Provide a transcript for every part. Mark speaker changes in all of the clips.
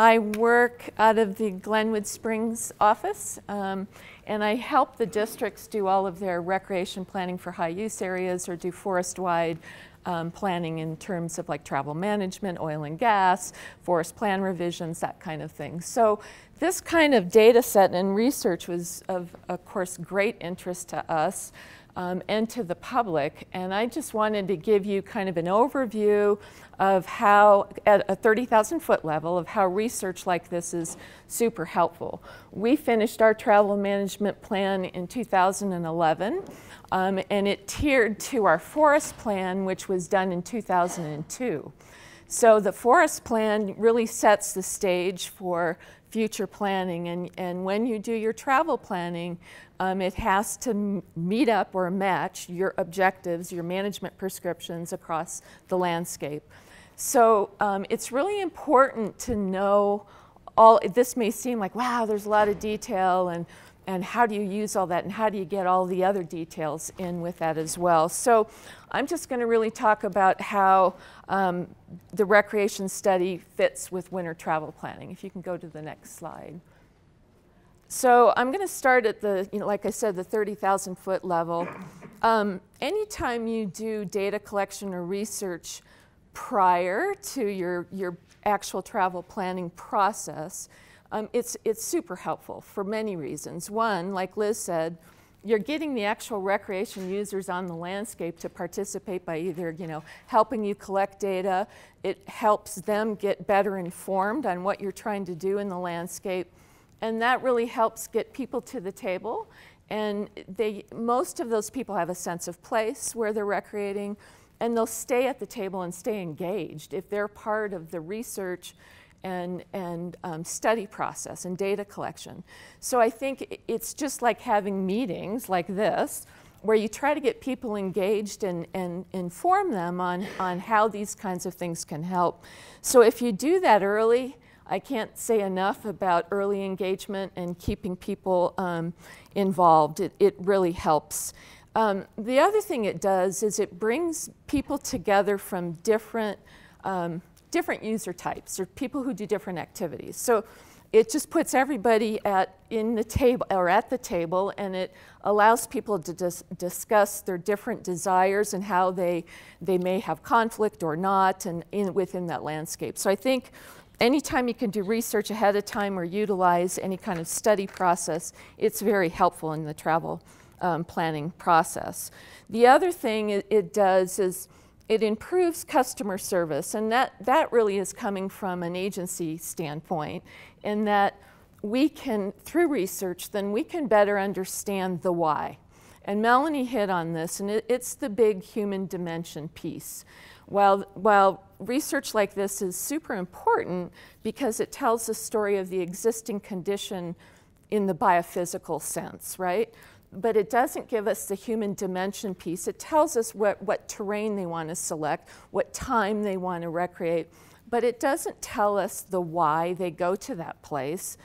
Speaker 1: I work out of the Glenwood Springs office, and I help the districts do all of their recreation planning for high use areas or do forest-wide planning in terms of like travel management, oil and gas, forest plan revisions, that kind of thing. So this kind of data set and research was of course great interest to us and to the public, and I just wanted to give you kind of an overview of how, at a 30,000 foot level, of how research like this is super helpful. We finished our travel management plan in 2011, and it tiered to our forest plan, which was done in 2002. So the forest plan really sets the stage for future planning, and when you do your travel planning, it has to meet up or match your objectives, your management prescriptions across the landscape. So it's really important to know all. This may seem like, wow, there's a lot of detail, and how do you use all that, and how do you get all the other details in with that as well. So I'm just going to really talk about how the recreation study fits with winter travel planning. If you can go to the next slide. So I'm going to start at the, like I said, the 30,000 foot level. Anytime you do data collection or research prior to your actual travel planning process, it's super helpful for many reasons. One, like Liz said, you're getting the actual recreation users on the landscape to participate by either, helping you collect data. It helps them get better informed on what you're trying to do in the landscape. And that really helps get people to the table. And most of those people have a sense of place where they're recreating, and they'll stay at the table and stay engaged if they're part of the research and study process and data collection. So I think it's just like having meetings like this, where you try to get people engaged and inform them on how these kinds of things can help. So if you do that early, I can't say enough about early engagement and keeping people involved. It really helps. The other thing it does is it brings people together from different user types, or people who do different activities. So it just puts everybody at the table, and it allows people to discuss their different desires and how they may have conflict or not, and within that landscape. So I think anytime you can do research ahead of time or utilize any kind of study process, it's very helpful in the travel planning process. The other thing it does is it improves customer service, and that really is coming from an agency standpoint, in that we can, through research, then we can better understand the why. And Melanie hit on this, and it's the big human dimension piece. While research like this is super important because it tells the story of the existing condition in the biophysical sense, right? But it doesn't give us the human dimension piece. It tells us what terrain they want to select, what time they want to recreate, but it doesn't tell us the why they go to that place.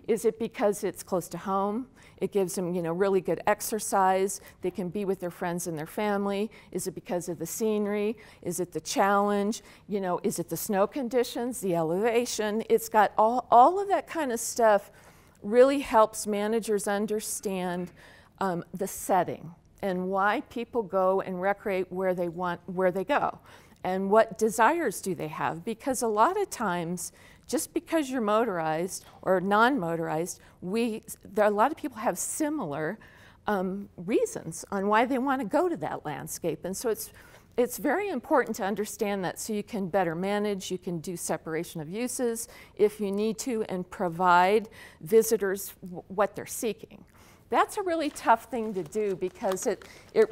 Speaker 1: Is it because it's close to home? It gives them, really good exercise. They can be with their friends and their family. Is it because of the scenery? Is it the challenge? Is it the snow conditions, the elevation? It's got all of that kind of stuff. Really helps managers understand the setting and why people go and recreate where they go, and what desires do they have. Because a lot of times, just because you're motorized or non-motorized, a lot of people have similar reasons on why they want to go to that landscape. And so it's very important to understand that, so you can better manage, you can do separation of uses if you need to, and provide visitors what they're seeking. That's a really tough thing to do because it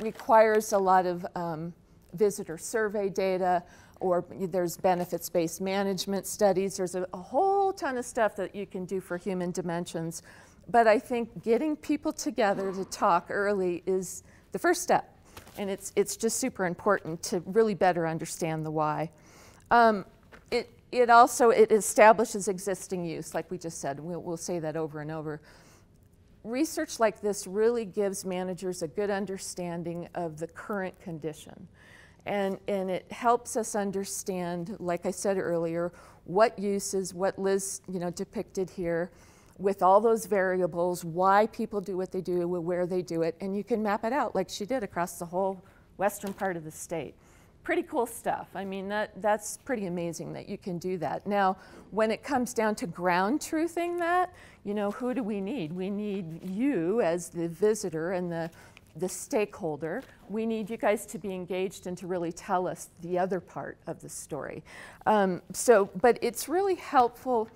Speaker 1: requires a lot of visitor survey data, or there's benefits-based management studies. There's a whole ton of stuff that you can do for human dimensions. But I think getting people together to talk early is the first step. And it's just super important to really better understand the why. It establishes existing use, like we just said. We'll say that over and over. Research like this really gives managers a good understanding of the current condition. And it helps us understand, like I said earlier, what uses, what Liz, depicted here, with all those variables, why people do what they do, where they do it, and you can map it out like she did across the whole western part of the state. Pretty cool stuff. I mean, that's pretty amazing that you can do that. Now, when it comes down to ground truthing that, who do we need? We need you as the visitor and the stakeholder. We need you guys to be engaged and to really tell us the other part of the story. But it's really helpful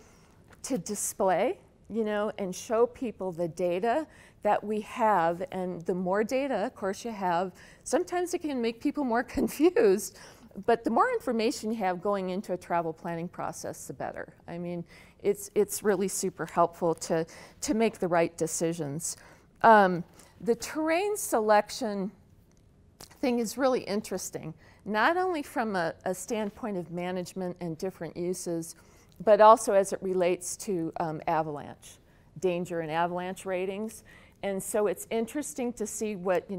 Speaker 1: to display, and show people the data that we have, and the more data, of course, you have, sometimes it can make people more confused, but the more information you have going into a travel planning process, the better. I mean, it's really super helpful to make the right decisions. The terrain selection thing is really interesting, not only from a standpoint of management and different uses, but also as it relates to avalanche, danger and avalanche ratings. And so it's interesting to see what,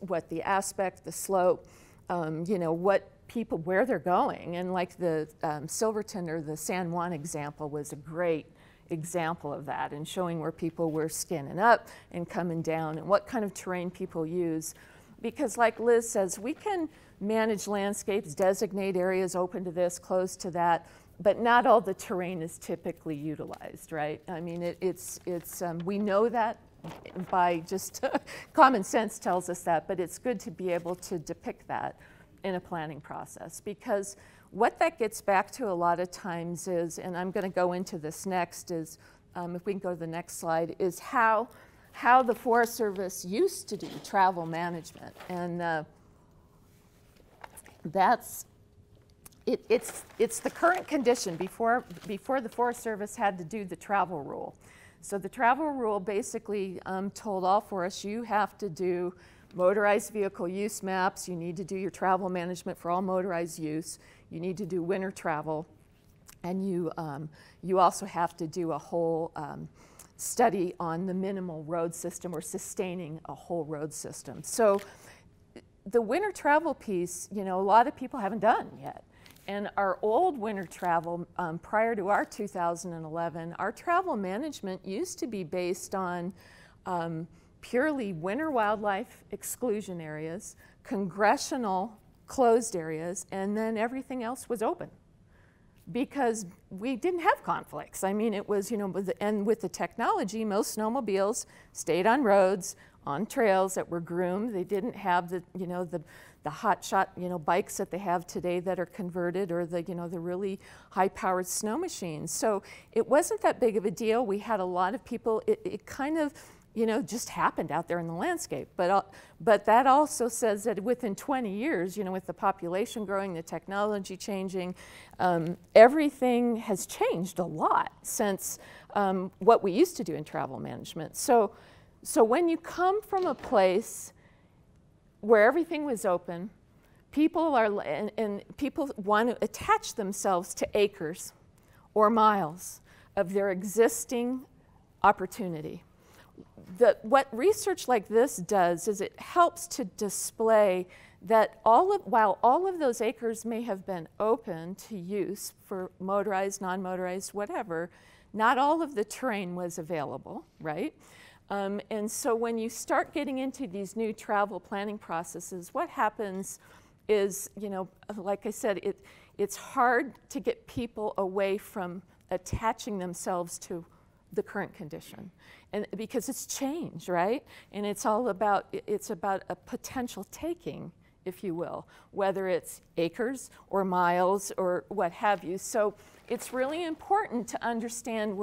Speaker 1: what the aspect, the slope, what people, where they're going. And like the Silverton or the San Juan example was a great example of that, and showing where people were skinning up and coming down and what kind of terrain people use. Because like Liz says, we can manage landscapes, designate areas open to this, closed to that, but not all the terrain is typically utilized, right? I mean, we know that by just common sense tells us that, but it's good to be able to depict that in a planning process, because what that gets back to a lot of times is, and I'm going to go into this next, is if we can go to the next slide, is how the Forest Service used to do travel management, and it's the current condition before the Forest Service had to do the travel rule. So the travel rule basically told all forests, you have to do motorized vehicle use maps, you need to do your travel management for all motorized use, you need to do winter travel, and you also have to do a whole study on the minimal road system or sustaining a whole road system. So the winter travel piece, a lot of people haven't done yet. And our old winter travel, prior to our 2011, our travel management used to be based on purely winter wildlife exclusion areas, congressional closed areas, and then everything else was open. Because we didn't have conflicts. I mean, it was, and with the technology, most snowmobiles stayed on roads, on trails that were groomed. They didn't have the hot shot, bikes that they have today that are converted, or the really high-powered snow machines. So it wasn't that big of a deal. We had a lot of people. It kind of, just happened out there in the landscape. But that also says that within 20 years, with the population growing, the technology changing, everything has changed a lot since what we used to do in travel management. So when you come from a place where everything was open, people people want to attach themselves to acres or miles of their existing opportunity. What research like this does is it helps to display that while all of those acres may have been open to use for motorized, non-motorized, whatever, not all of the terrain was available, right? And so when you start getting into these new travel planning processes, what happens is, like I said, it's hard to get people away from attaching themselves to the current condition, and because it's change, right? And it's about a potential taking, if you will, whether it's acres or miles or what have you. So it's really important to understand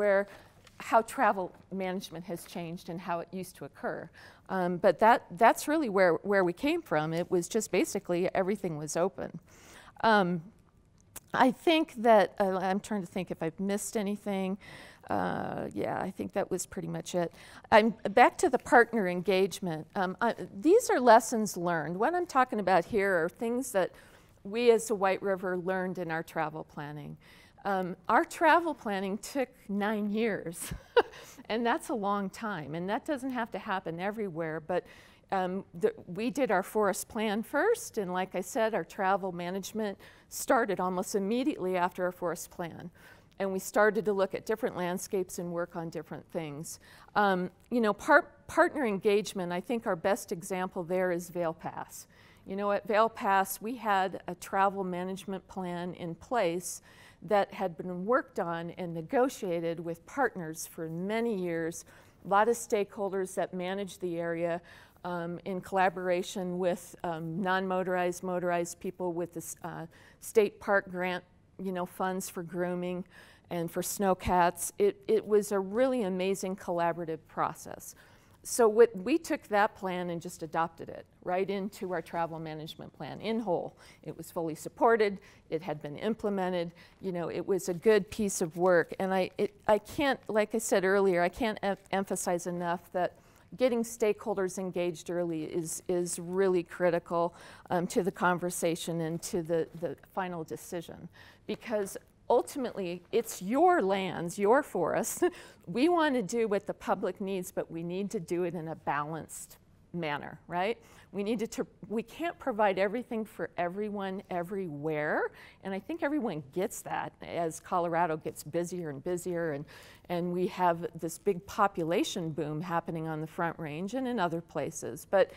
Speaker 1: how travel management has changed and how it used to occur. But that's really where we came from. It was just basically everything was open. I think that, I'm trying to think if I've missed anything. Yeah, I think that was pretty much it. I'm back to the partner engagement. These are lessons learned. What I'm talking about here are things that we as the White River learned in our travel planning. Our travel planning took 9 years, and that's a long time, and that doesn't have to happen everywhere, but we did our forest plan first, and like I said, our travel management started almost immediately after our forest plan. and we started to look at different landscapes and work on different things. You know, partner engagement, I think our best example there is Vail Pass. You know, at Vail Pass, we had a travel management plan in place that had been worked on and negotiated with partners for many years, a lot of stakeholders that managed the area in collaboration with non-motorized, motorized people, with the state park grant, you know, funds for grooming and for snowcats. It was a really amazing collaborative process. So we took that plan and just adopted it right into our travel management plan in whole. It was fully supported, it had been implemented, you know, it was a good piece of work. And I can't, like I said earlier, I can't emphasize enough that getting stakeholders engaged early is really critical to the conversation and to the final decision. Because ultimately, it's your lands, your forests. We want to do what the public needs, but we need to do it in a balanced manner, right? We can't provide everything for everyone everywhere, and I think everyone gets that as Colorado gets busier and busier, and we have this big population boom happening on the Front Range and in other places. But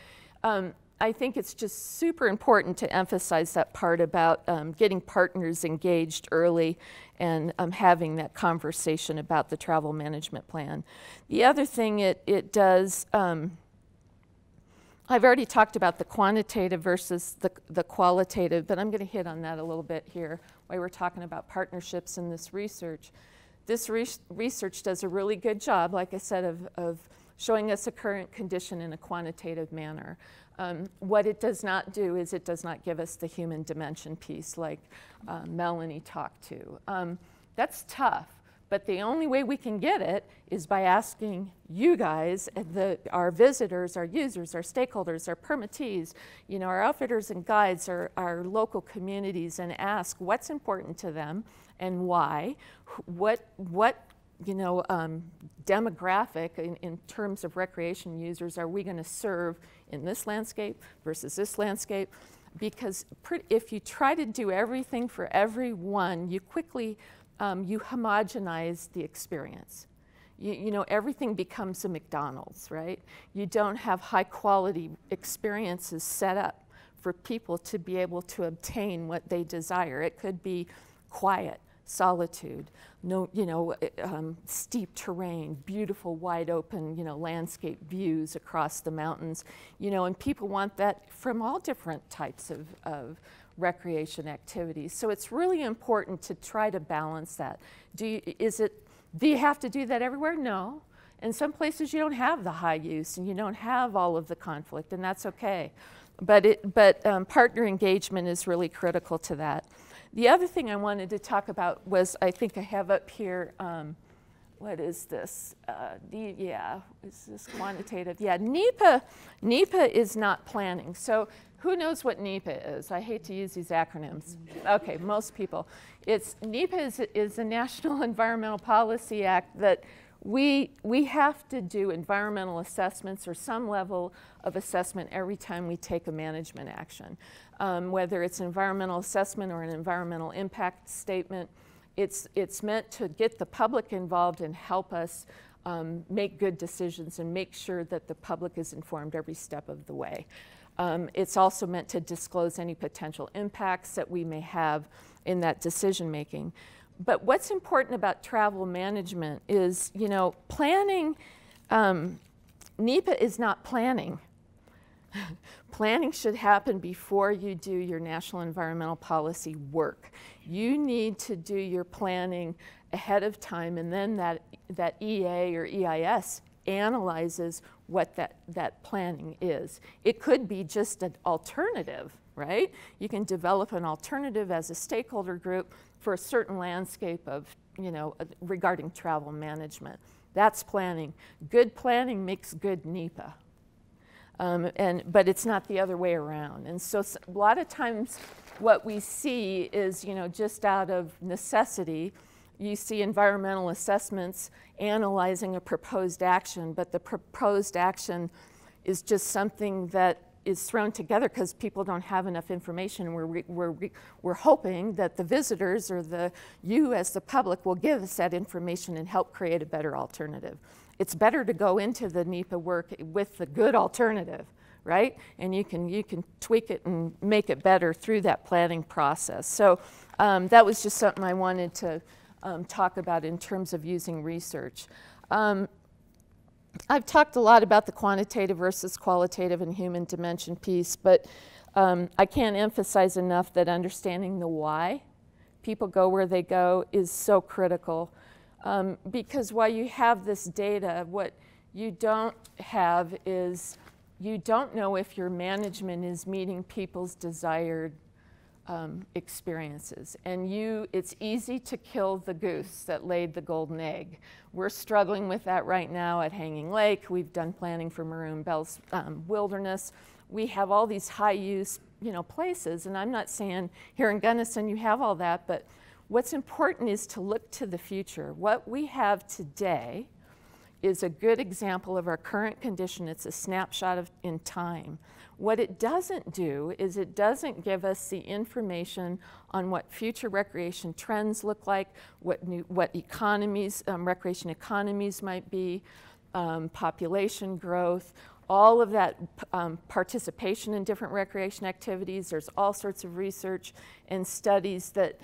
Speaker 1: I think it's just super important to emphasize that part about getting partners engaged early and having that conversation about the travel management plan. The other thing it does, I've already talked about the quantitative versus the qualitative, but I'm going to hit on that a little bit here while we're talking about partnerships in this research. This research does a really good job, like I said, of showing us a current condition in a quantitative manner. What it does not do is it does not give us the human dimension piece like Melanie talked to. That's tough, but the only way we can get it is by asking you guys, our visitors, our users, our stakeholders, our permittees, you know, our outfitters and guides, our local communities, and ask what's important to them and why, what you know, demographic in terms of recreation users are we going to serve in this landscape versus this landscape? Because if you try to do everything for everyone, you quickly, you homogenize the experience. You know, everything becomes a McDonald's, right? You don't have high quality experiences set up for people to be able to obtain what they desire. It could be quiet, solitude, no, you know, steep terrain, beautiful wide open, you know, landscape views across the mountains, you know, and people want that from all different types of recreation activities. So it's really important to try to balance that. Do you have to do that everywhere? No. In some places you don't have the high use and you don't have all of the conflict, and that's okay. But partner engagement is really critical to that. The other thing I wanted to talk about was, I think I have up here, what is this? Is this quantitative? Yeah, NEPA is not planning. So who knows what NEPA is? I hate to use these acronyms. Okay, most people. NEPA is the National Environmental Policy Act that we have to do environmental assessments or some level of assessment every time we take a management action. Whether it's an environmental assessment or an environmental impact statement, it's meant to get the public involved and help us make good decisions and make sure that the public is informed every step of the way. It's also meant to disclose any potential impacts that we may have in that decision making. But what's important about travel management is, you know, planning, NEPA is not planning. Planning should happen before you do your national environmental policy work. You need to do your planning ahead of time, and then that EA or EIS analyzes what that planning is. It could be just an alternative, right? You can develop an alternative as a stakeholder group for a certain landscape of, you know, regarding travel management. That's planning. Good planning makes good NEPA. But it's not the other way around. And so a lot of times what we see is, you know, just out of necessity, you see environmental assessments analyzing a proposed action, but the proposed action is just something that is thrown together because people don't have enough information. And we're hoping that the visitors or you as the public will give us that information and help create a better alternative. It's better to go into the NEPA work with the good alternative, right? And you can tweak it and make it better through that planning process. So that was just something I wanted to talk about in terms of using research. I've talked a lot about the quantitative versus qualitative and human dimension piece, but I can't emphasize enough that understanding the why people go where they go is so critical. Because while you have this data, what you don't have is you don't know if your management is meeting people's desired experiences. And it's easy to kill the goose that laid the golden egg. We're struggling with that right now at Hanging Lake. We've done planning for Maroon Bells Wilderness. We have all these high-use, places, and I'm not saying here in Gunnison you have all that, but what's important is to look to the future. What we have today is a good example of our current condition. It's a snapshot in time. What it doesn't do is it doesn't give us the information on what future recreation trends look like, what economies, recreation economies might be, population growth, all of that participation in different recreation activities. There's all sorts of research and studies that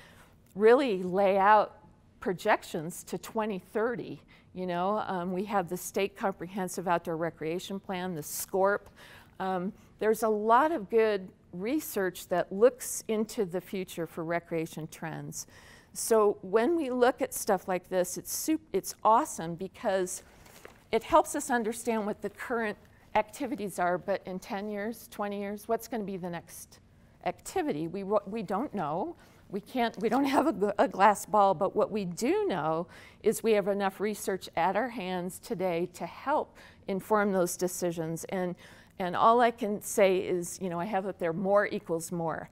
Speaker 1: really lay out projections to 2030. We have the State Comprehensive Outdoor Recreation Plan, the SCORP. There's a lot of good research that looks into the future for recreation trends. So when we look at stuff like this, it's awesome because it helps us understand what the current activities are, but in 10 years, 20 years, what's going to be the next activity? We don't know. We don't have a glass ball, but what we do know is we have enough research at our hands today to help inform those decisions. And all I can say is, I have up there, more equals more.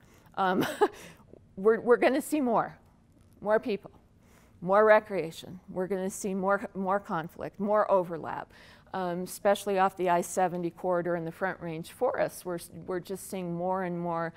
Speaker 1: We're going to see more people, more recreation. We're going to see more conflict, more overlap, especially off the I-70 corridor in the Front Range forests. We're just seeing more and more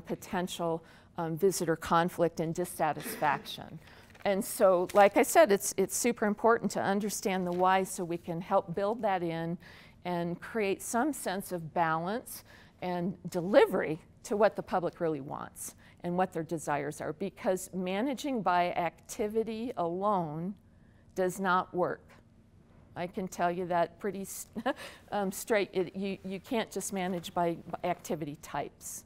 Speaker 1: potential visitor conflict and dissatisfaction. And so, like I said, it's super important to understand the why so we can help build that in and create some sense of balance and delivery to what the public really wants and what their desires are. Because managing by activity alone does not work. I can tell you that pretty straight. You can't just manage by activity types.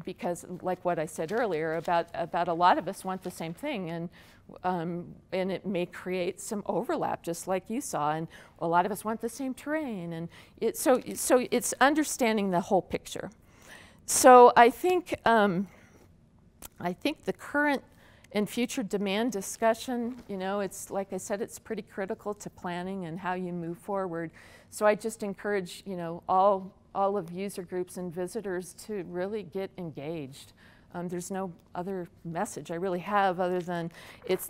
Speaker 1: Because, like what I said earlier, about a lot of us want the same thing, and it may create some overlap, just like you saw, and a lot of us want the same terrain, and so it's understanding the whole picture. So I think the current and future demand discussion, it's like I said, it's pretty critical to planning and how you move forward. So I just encourage, all of user groups and visitors to really get engaged. There's no other message I really have other than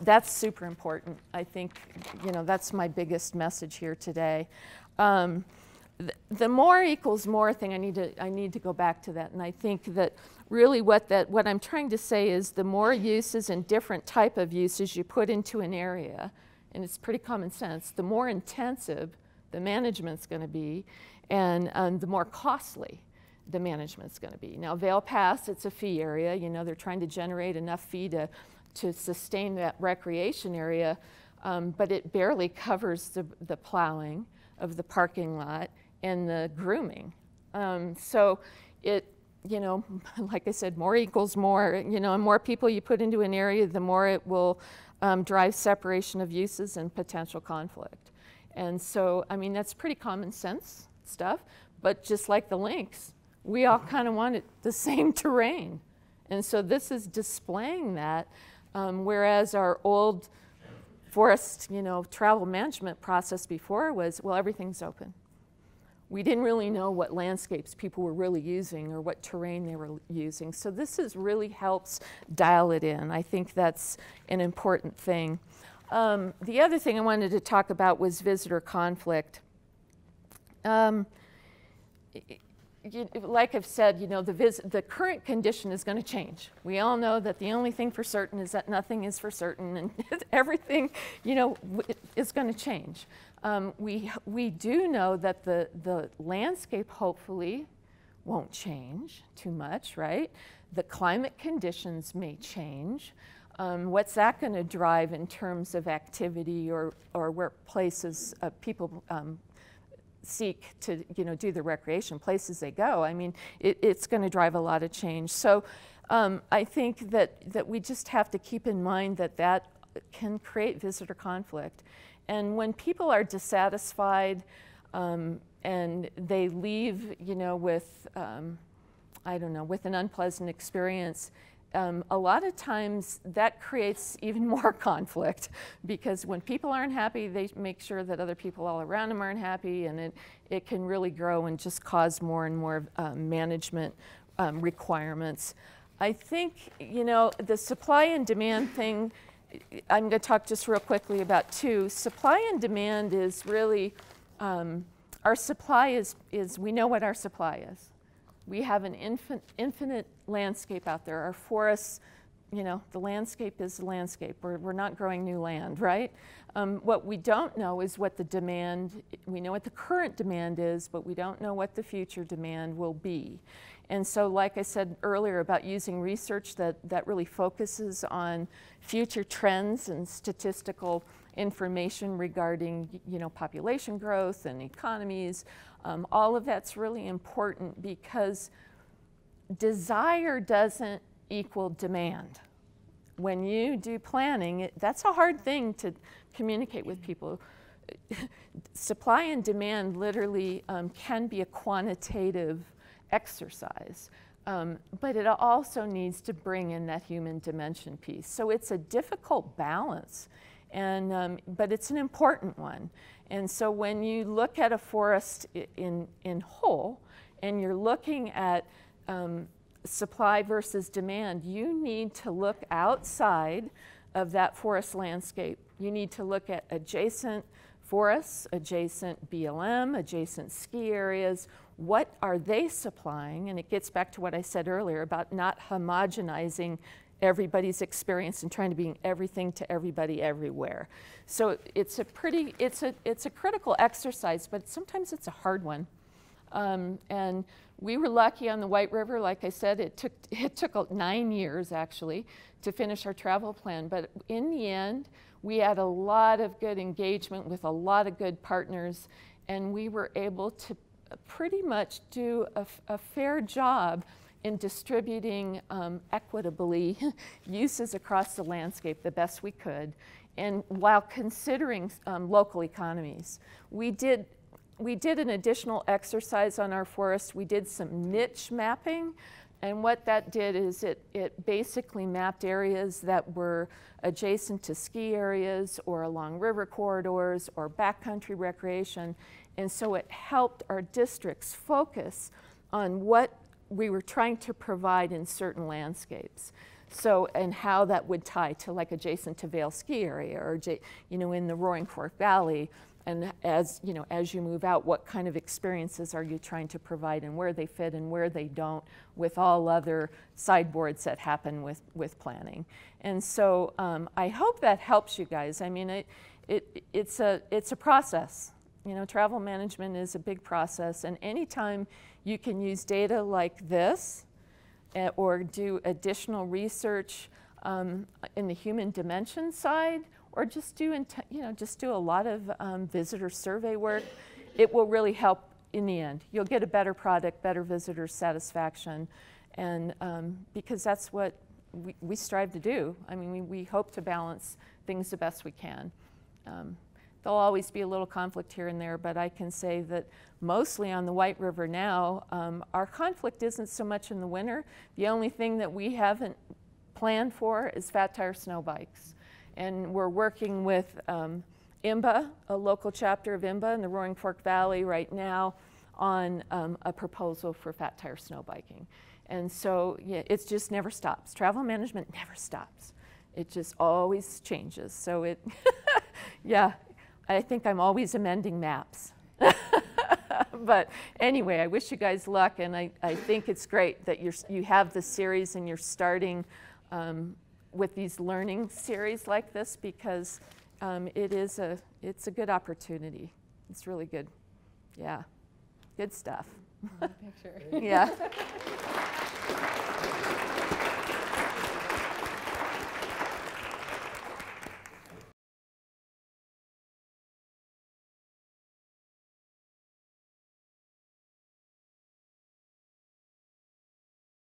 Speaker 1: that's super important. I think, that's my biggest message here today. The more equals more thing, I need to go back to that, and I think that really what I'm trying to say is the more uses and different type of uses you put into an area, and it's pretty common sense, the more intensive the management's going to be, and the more costly the management's going to be. Now, Vail Pass, it's a fee area. They're trying to generate enough fee to sustain that recreation area, but it barely covers the plowing of the parking lot and the grooming. So like I said, more equals more. And more people you put into an area, the more it will drive separation of uses and potential conflict. And so, that's pretty common sense stuff, but just like the links, we all kind of wanted the same terrain. And so this is displaying that, whereas our old forest, travel management process before was, well, everything's open. We didn't really know what landscapes people were really using or what terrain they were using. So this really helps dial it in. I think that's an important thing. The other thing I wanted to talk about was visitor conflict. like I've said, the current condition is going to change. We all know that the only thing for certain is that nothing is for certain, and everything, is going to change. We do know that the landscape hopefully won't change too much, right? The climate conditions may change. What's that going to drive in terms of activity or where places people seek to do the recreation, places they go? I mean, it's going to drive a lot of change. So I think that we just have to keep in mind that can create visitor conflict. And when people are dissatisfied and they leave, with, I don't know, with an unpleasant experience, a lot of times that creates even more conflict, because when people aren't happy, they make sure that other people all around them aren't happy, and it can really grow and just cause more and more management requirements. I think, the supply and demand thing, I'm going to talk just real quickly about two. Supply and demand is really, our supply is we know what our supply is. We have an infinite landscape out there. Our forests, the landscape is the landscape. We're not growing new land, right? What we don't know is what the demand, we know what the current demand is, but we don't know what the future demand will be. And so, like I said earlier about using research that really focuses on future trends and statistical information regarding, population growth and economies, all of that's really important, because desire doesn't equal demand. When you do planning, that's a hard thing to communicate with people. Supply and demand literally can be a quantitative exercise, but it also needs to bring in that human dimension piece. So it's a difficult balance, and but it's an important one. And so when you look at a forest in whole, and you're looking at supply versus demand, you need to look outside of that forest landscape. You need to look at adjacent forests, adjacent BLM, adjacent ski areas. What are they supplying? And it gets back to what I said earlier about not homogenizing everybody's experience and trying to be everything to everybody everywhere. So it's a critical exercise, but sometimes it's a hard one. And we were lucky on the White River. Like I said, it took 9 years actually to finish our travel plan. But in the end, we had a lot of good engagement with a lot of good partners, and we were able to pretty much do a fair job in distributing equitably uses across the landscape the best we could, and while considering local economies. We did an additional exercise on our forest. We did some niche mapping, and what that did is it basically mapped areas that were adjacent to ski areas or along river corridors or backcountry recreation, and so it helped our districts focus on what we were trying to provide in certain landscapes. So, and how that would tie to, like, adjacent to Vail Ski Area, or in the Roaring Fork Valley. And as you move out, what kind of experiences are you trying to provide, and where they fit and where they don't, with all other sideboards that happen with planning. And so I hope that helps you guys. I mean, it's a process. Travel management is a big process, and anytime you can use data like this or do additional research in the human dimension side, or just do a lot of visitor survey work, it will really help in the end. You'll get a better product, better visitor satisfaction, and because that's what we strive to do. I mean, we hope to balance things the best we can. There'll always be a little conflict here and there, but I can say that mostly on the White River now, our conflict isn't so much in the winter. The only thing that we haven't planned for is fat tire snow bikes. And we're working with IMBA, a local chapter of IMBA in the Roaring Fork Valley right now, on a proposal for fat tire snow biking. And so, yeah, it just never stops. Travel management never stops. It just always changes. So yeah, I think I'm always amending maps. But anyway, I wish you guys luck, and I think it's great that you have this series and you're starting with these learning series like this, because it's a good opportunity. It's really good. Yeah, good stuff.
Speaker 2: Picture.
Speaker 1: Yeah.